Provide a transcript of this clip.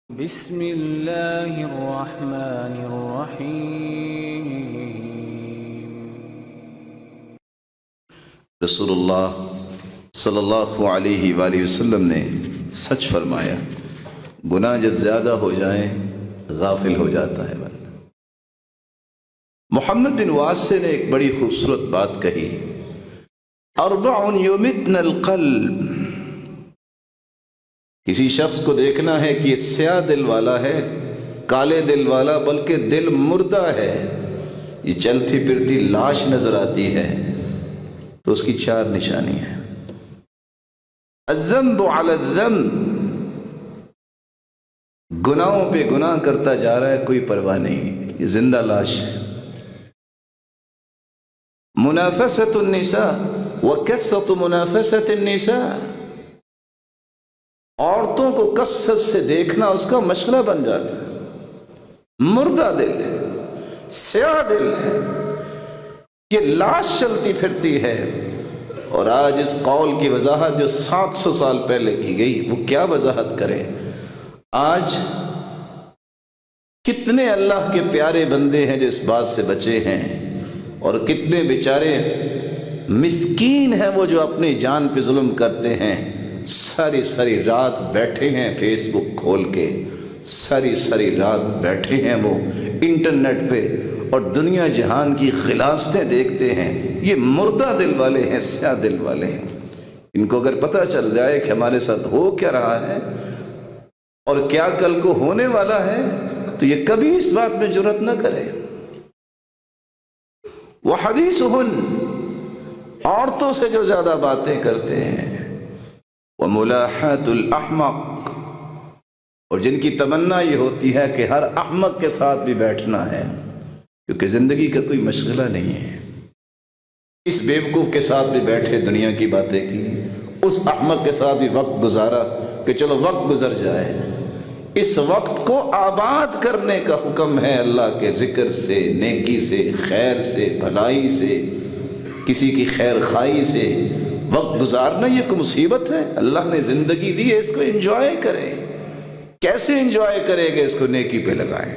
بسم اللہ الرحمن الرحیم۔ رسول اللہ صلی اللہ علیہ وآلہ وسلم نے سچ فرمایا، گناہ جب زیادہ ہو جائیں غافل ہو جاتا ہے بندہ۔ محمد بن واسع نے ایک بڑی خوبصورت بات کہی، اربع یمتن القلب۔ کسی شخص کو دیکھنا ہے کہ یہ سیاہ دل والا ہے، کالے دل والا، بلکہ دل مردہ ہے، یہ چلتی پھرتی لاش نظر آتی ہے، تو اس کی چار نشانی ہے۔ الذنب علی الذنب، گناہوں پہ گناہ کرتا جا رہا ہے، کوئی پرواہ نہیں، یہ زندہ لاش ہے۔ منافسۃ النساء وکثرۃ منافسۃ النساء، عورتوں کو کثرت سے دیکھنا اس کا مشغلہ بن جاتا ہے۔ مردہ دل ہے، سیاہ دل ہے، یہ لاش چلتی پھرتی ہے۔ اور آج اس قول کی وضاحت جو 700 سال پہلے کی گئی، وہ کیا وضاحت کرے؟ آج کتنے اللہ کے پیارے بندے ہیں جو اس بات سے بچے ہیں، اور کتنے بیچارے مسکین ہیں وہ جو اپنی جان پہ ظلم کرتے ہیں۔ ساری رات بیٹھے ہیں فیس بک کھول کے، ساری رات بیٹھے ہیں وہ انٹرنیٹ پہ اور دنیا جہان کی غلاظتیں دیکھتے ہیں۔ یہ مردہ دل والے ہیں، سیاہ دل والے ہیں۔ ان کو اگر پتہ چل جائے کہ ہمارے ساتھ ہو کیا رہا ہے اور کیا کل کو ہونے والا ہے، تو یہ کبھی اس بات میں جرأت نہ کرے۔ وحدیثہن، عورتوں سے جو زیادہ باتیں کرتے ہیں۔ وملاحات الاحمق، اور جن کی تمنا یہ ہوتی ہے کہ ہر احمق کے ساتھ بھی بیٹھنا ہے، کیونکہ زندگی کا کوئی مشغلہ نہیں ہے۔ اس بیوقوف کے ساتھ بھی بیٹھے، دنیا کی باتیں کی، اس احمق کے ساتھ بھی وقت گزارا کہ چلو وقت گزر جائے۔ اس وقت کو آباد کرنے کا حکم ہے اللہ کے ذکر سے، نیکی سے، خیر سے، بھلائی سے، کسی کی خیر خواہی سے۔ وقت گزارنا یہ کوئی مصیبت ہے؟ اللہ نے زندگی دی ہے، اس کو انجوائے کریں۔ کیسے انجوائے کرے گا؟ اس کو نیکی پہ لگائیں۔